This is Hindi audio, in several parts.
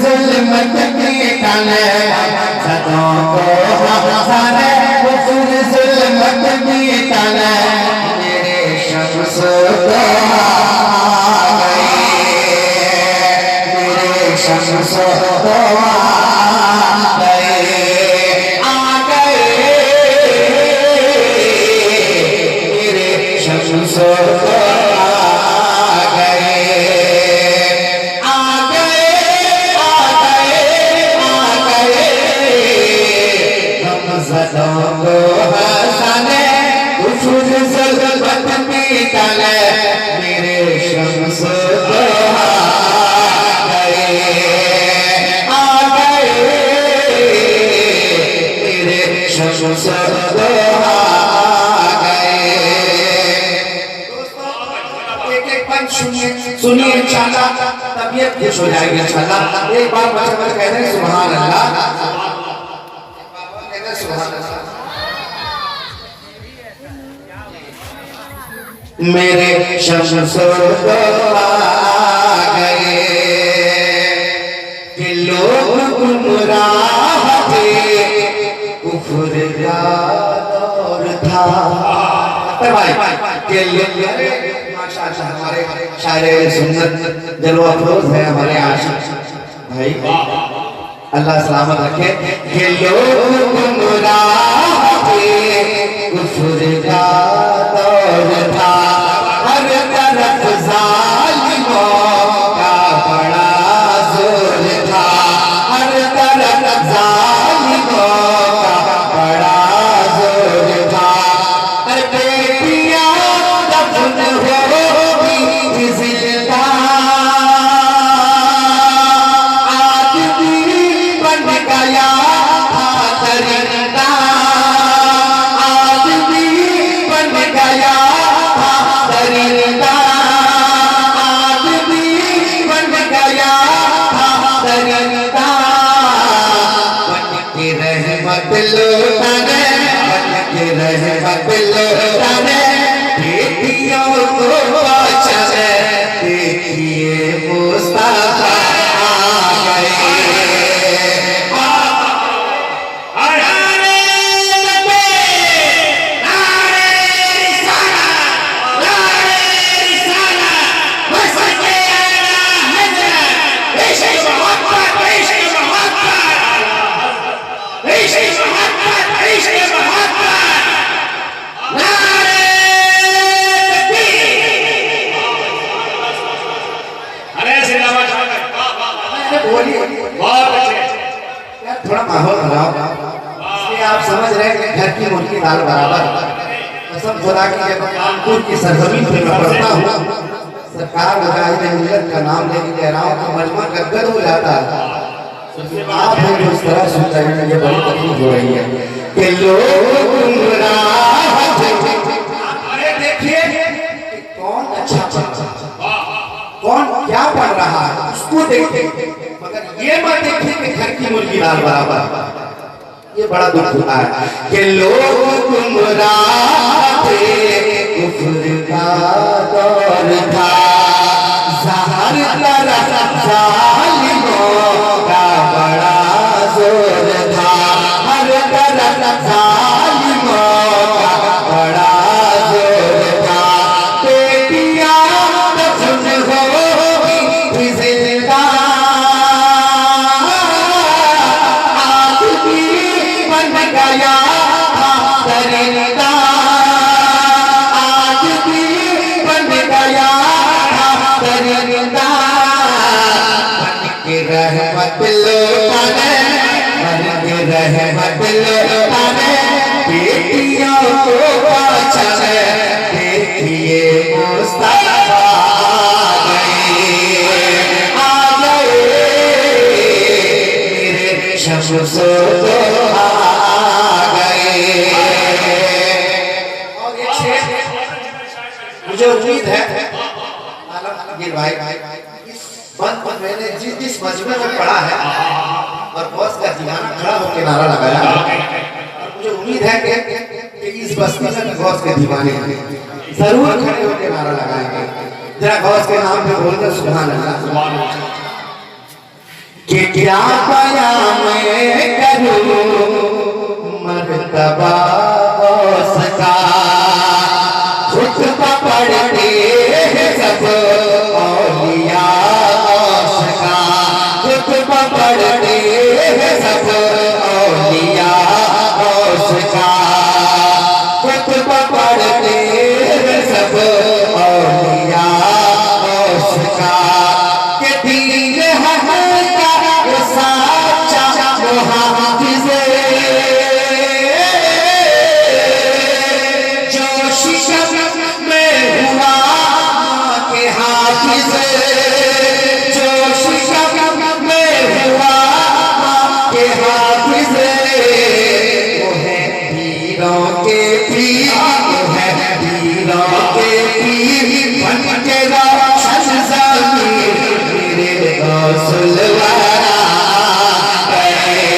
जुल्मत की तले सदों को हंसाने कुफर जुल्मत की तले मेरे शम्स तो आ गई, मेरे शम्स तो आ गए, मेरे शम्स तो मेरे शम्स तो आ गए, मेरे शम्स तो आ गए। एक पंच सुनिए इंशाअल्लाह, तबीयत खुश हो जाएगी इंशाअल्लाह। एक बार बच्चे कह रहे हैं सुभान अल्लाह, सुभान अल्लाह। मेरे शम्स तो आ गए कि लोग गुमराह थे, कुफ्र का दौर था। भाई के माशाअल्लाह हमारे शायरे सुन्नत जलवा अफरोज है हमारे आशिक भाई, अल्लाह सलामत रखे। कि लोग गुमराह थे, कुफ्र का दौर था, हर तरफ जालिमों का बड़ा जोर था, हर तरफ जालिमों का बड़ा जोर था। अरे बेटियां दफन होगी जिंदा, आदमी बन गया था दरिंदा, आदमी बन गया था दरिंदा, आदमी बन गया था दरिंदा। बन के रहमत लौटाने, बन के रहमत लौटाने, बेटियों को बचाने, देखिए मुस्तफा आ गए। थोड़ा माहौल बनाओ, इसलिए आप समझ रहे हैं कि घर की मुर्गी दाल बराबर। कसम खुदा की जब कानपुर की सरजमीन पे मैं पढ़ता हूँ, सरकार मुजाहिद मिल्लत का नाम लेके कह रहा हूँ तो मजमा गदगद हो जाता है। आप हैं जो इस तरह सुन रहे हैं, ये बड़ी तकलीफ हो रही है कि लोग गुमराह थे। अरे देखिए कौन अच्छा कौन क्या पढ़ रहा है उसको देखिए, मगर ये मत देखिए कि घर की मुर्गी दाल बराबर। ये बड़ा दुख होता है कि लोग गुमराह थे, कुफ्र का दौर था, हर तरफ जालिमों का बड़ा जोर था, हर तरफ जालिमों का बड़ा जोर था। बेटियां दफन होगी जिंदा, आदमी बन गया था दरिंदा, आदमी बन गया था दरिंदा। बन के रहमत लौटाने, बन के रहमत लौटाने, बेटियों को बचाने, देखिए मुस्तफा आ गए, मेरे शम्स तो आ गए। और एक शेर मुझे उम्मीद है भाई, मैंने जिस मजमे में पढ़ा है और बॉस का दीवाना खड़ा होकर नारा लगाया, और मुझे उम्मीद है कि इस बस्ती में गौस के दीवाने जरूर खड़े होकर नारा लगाएंगे। जरा गौस के नाम पे बोलते सुभान अल्लाह। कि कि क्या बयां मैं करूं मर्तबा उसका, खुतबा पढ़ते सब औलिया उसका, खुतबा पढ़ते सब औलिया उसका, खुतबा पढ़ते सब औलिया उसका, के दीन है का साचा हाफिज़ जो शिकम में हुआ के हाफिज़, जो शिकम में हुआ के हाफिज़, वो है पीरों के पीर, वो है पीरों के पीर बन के रोशन ज़मीर मेरे गौसुल वाला आ गए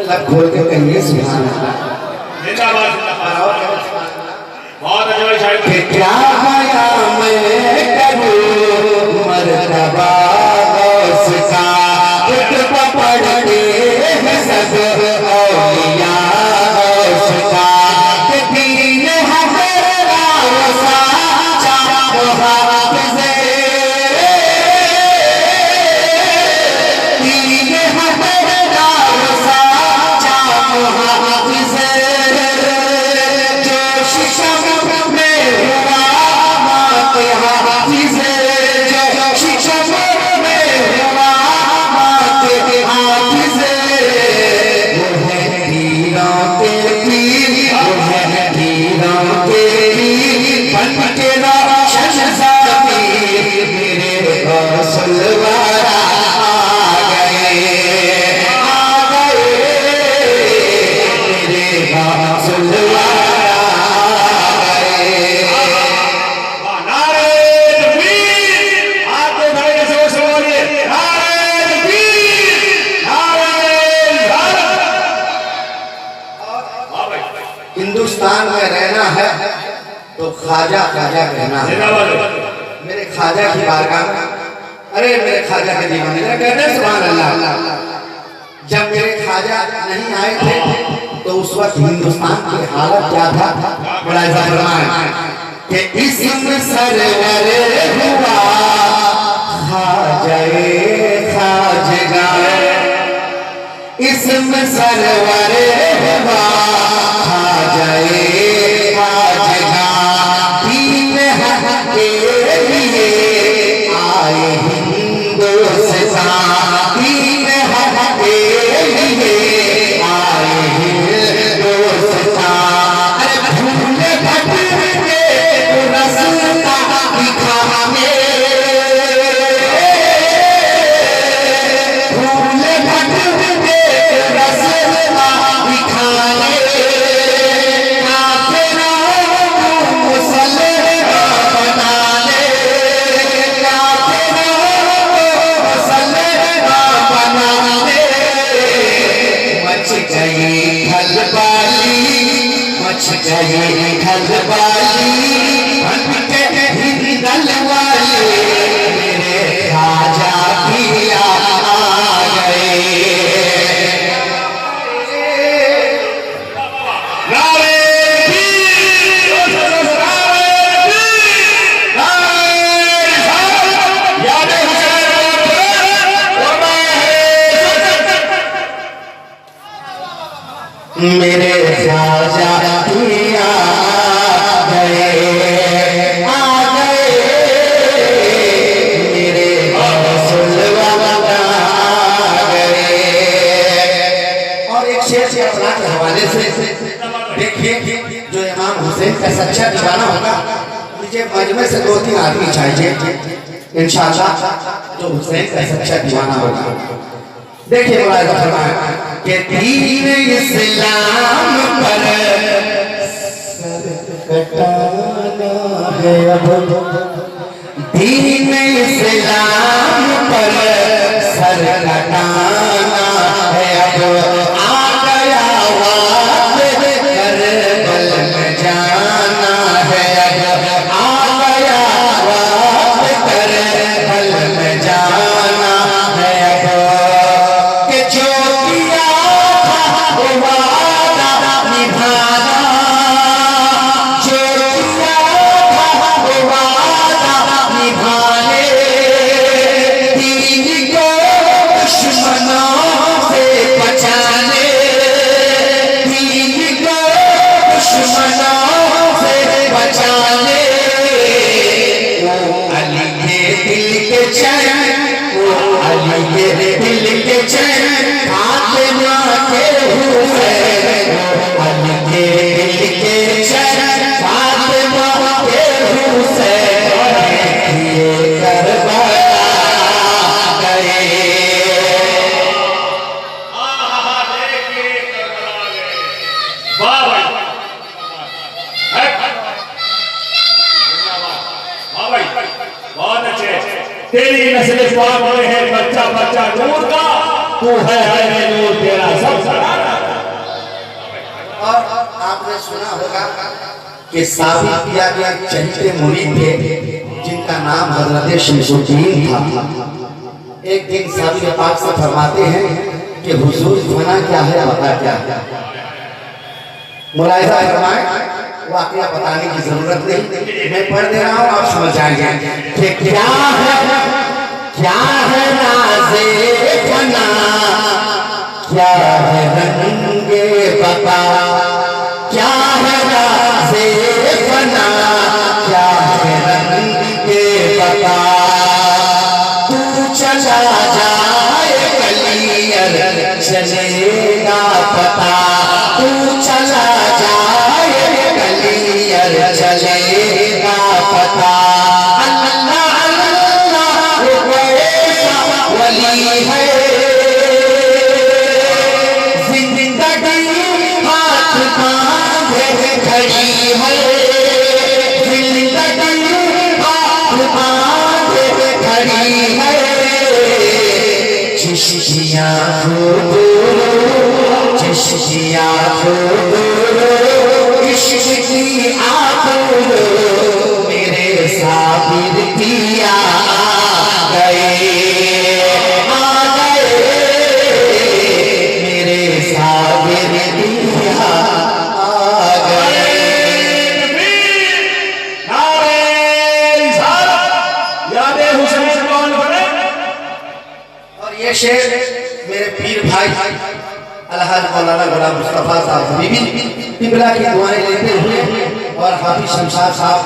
लब खोल के कहिए सुभान अल्लाह। बहुत अच्छा शायद कि क्या बयां मैं करूं मर्तबा उसका, खुतबा पढ़ते सब औलिया उसका, कि दीन है मेरा साचा हाफिज़, दीन है मेरा साचा हाफिज़, जो शिकम में हुआ के हाफिज़, जो शिकम में हुआ के हाफिज़, वो है पीरों के पीर, वो है पीरों के पीर बन के रोशन ज़मीर मेरे गौसुल वाला आ गए मेरे गौसुल वाला आ गए। नारे तकबीर, आपको धड़के से वो बोलिए नारे तकबीर, नारे रिसालत। हाँ भाई, हिंदुस्तान में रहना है तो ख्वाजा ख्वाजा कहना है। जिंदाबाद हो। मेरे ख्वाजा की बारगाह में, अरे मेरे ख्वाजा के दीवाने कहते हैं सुभान अल्लाह। जब मेरे ख्वाजा नहीं आए थे तो उस वक्त हिंदुस्तान की हालत क्या था, बड़ा फरमान कि इसम सरवर हुआ ख्वाजाए ख्वाजगा, इसम सरवर हुआ ख्वाजाए ख्वाजगा, दीन हक के लिए आए हिंदुस्तान, दीन हक के लिए आए हिंदुस्तान, अरे भूल भटके रास्ता दिखाने, भूल भटके रास्ता दिखाने, मच गई खलबाली बन के हिंदल वाले मेरे ख्वाजा भी आ गए। नारे तकबीर, नारे तकबीर, नारे रिसालत। याद हुसैन और मेरे ख्वाजा भी आ गए मेरे गौसुल वाला आ गए। और एक शेर से अपना के हवाले से देखिए, जो इमाम हुसैन का सच्चा दीवाना होगा, मुझे मजमे से 2-3 आदमी चाहिए इंशाअल्लाह जो हुसैन का सच्चा दीवाना होगा। देखिए मुलाहिजा फरमाया कि दीन इस्लाम पर सर कटाना है अब, दीन इस्लाम पर सर कटाना है अब, आ गया वक्त करबल में जाना है अब, आ गया वक्त करबल में जाना है अब, कि जो किया था वो वादा निभाना, जो किया था वो वादा निभाने, दीन को दुश्मनों से बचाने, दीन को दुश्मनों से बचाने, अली के दिल के चैन, अली के दिल के चैन, फातिमा के हुसैन, अली के दिल के चैन, फातिमा के हुसैन, ये करबला गए। वाह भाई, वाह भाई, बहुत अच्छे। तेरी नस्ल पाक में है बच्चा बच्चा नूर का, तू है नूर तेरा सब सरारा। और आपने सुना होगा कि साबित किया गया चहते मुरीद थे जिनका नाम हजरत शमसुद्दीन था। एक दिन साबित पाक से फरमाते हैं कि हुजूर फना क्या है बता क्या है। मुलाहिजा फरमाए, वाकया बताने की जरूरत नहीं, मैं पढ़ दे रहा हूँ, आप समझ जाएंगे कि क्या है नाज़े फना, क्या है रंगे बता, क्या है नाज़े फना, क्या है रंगे बता, तू चला जाए कलियर चलेगा पता, तू चला जाए कलियर चलेगा पता, अल्लाह अल्लाह वो ऐसा वली है, जिंदगी हाथ बांधे खड़ी है, जिंदगी हाथ बांधे खड़ी है, चिश्तियाँ चिश्तियाँ इश्क की आप मेरे साबिर किया गए, आ गए मेरे साबिर किया आ गए। यादे हुसैन कौन बने? और ये शेर मेरे पीर भाई अलहाज मौलाना गुलाम मुस्तफा साहब हबीबी किबला की दुआएं लेते हुए और हाफिज शमशाद साहब,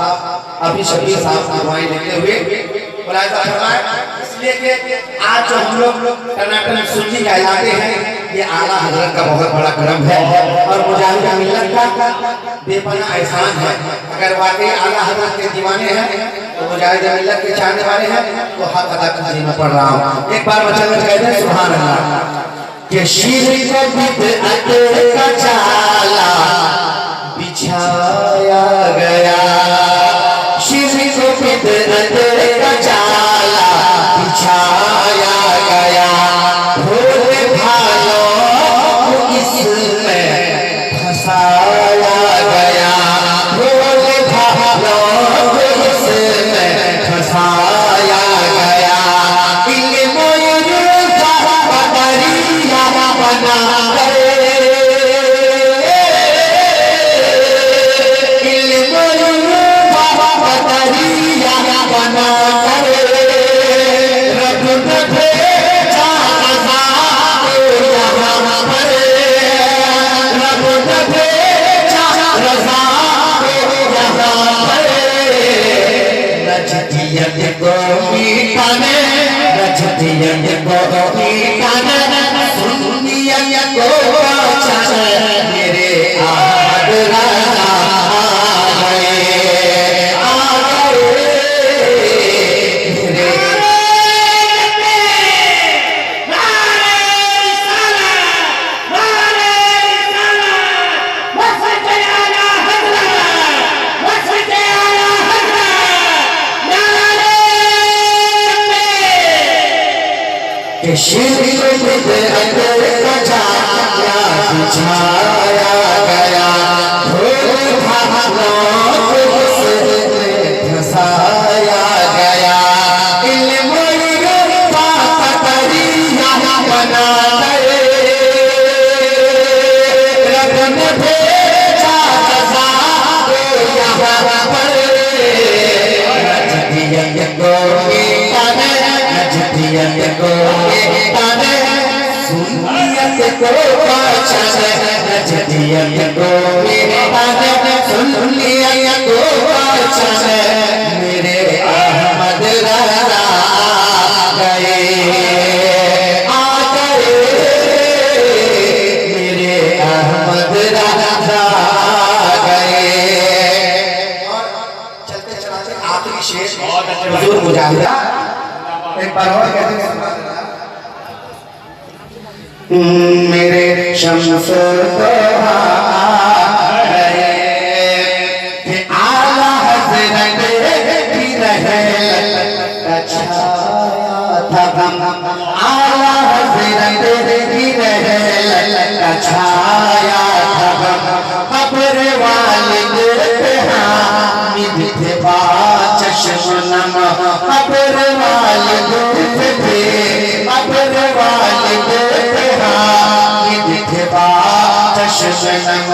हाफिज शबीर साहब की दुआएं लेते हुए मुलाहिजा फरमाए, इसलिए कि आज जो हम लोग टनाटन सुन्नी कहलाते हैं, ये आला हजरत का बहुत बड़ा करम है और मुजाहिद मिल्लत का बेपनाह एहसान है। अगर वाकई आला हजरत के दीवाने हैं तो मुजाहिद मिल्लत के चाहने वाले हैं तो हक अदा कीजिए। मैं पढ़ रहा हूँ, एक बार बच्चा बच कहते हैं सुभान अल्लाह, कि शिर्क बिदअत का जाला बिछाया गया, शिर्क बिदअत का जाला बिछाया गया, भोले भालों को इसमें फंसाया गया, भोले भालों को इसमें फंसाया गया, इल्म इल्फा बदरिया बना को मीठाने रजतियत को मीठाने सुनियत को बचाने मेरे आदरा आ गए मेरे कि शीश बिदअत का छाया बिछाया गया, ढोल थानों को उसने धसाया गया, इल्म का कतरिया बना गए, रब ने भेजा जज़ा को यहाँ पर, नजदियत को मिटाने, नजदियत को मिटाने, सुन्नियत को बचाने, नजदियत को मिटाने, सुन्नियत को बचाने, मेरे अहमद रज़ा गए, आ गए, मेरे अहमद रज़ा गए। और चलते चलाते आखिरी शेर हुजूर मुजाहिदा एक बार और कहते हैं, मेरे शम्स तोहा है कि आला हज़रत की रहे छाया था गम, आला हज़रत की रहे छाया था गम, कब्र वालिद पे हामिद थे बा चश्म नम, कब्र वालिद पे, कब्र वालिद पे हामिद थे बा चश्म नम,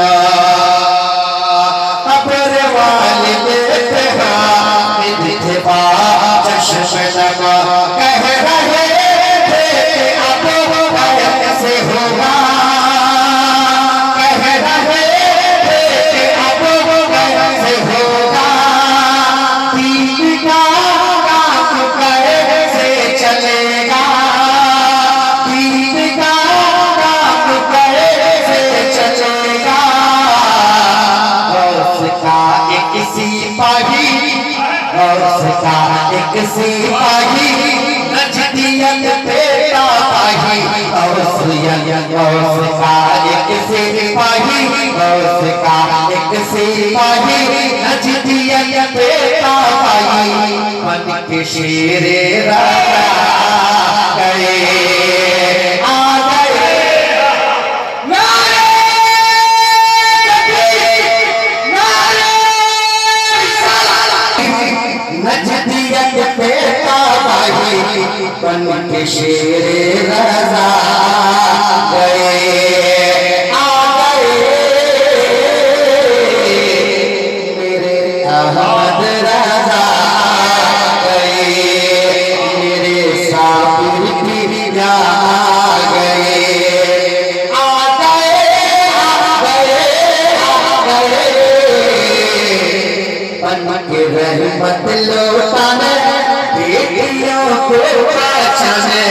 कब्र वालिद पे हामिद थे बा चश्म नम, कह रहे थे अब कैसे होगा, कह रहे थे अब कैसे होगा, दीन का काम कैसे चलेगा, दीन का काम कैसे चलेगा, गौस का एक सिपाही, गौस का एक सिपाही, नजदियत पे ताही, गौस का एक सिपाही, गौस का एक सिपाही, नजदियत पे ताही, मन के शेरे राजा गए, आ गए, नारे तकबीर, नारे रिसालत, नजदियत पे ताही, बन के शेरे रज़ा गए, आ गए, मेरे अहमद रज़ा गए, मेरे साबिर भी आ गए, आ गए, आ गए, आ गए, बन के रहमत लौटाने, बेटियों को बचाने,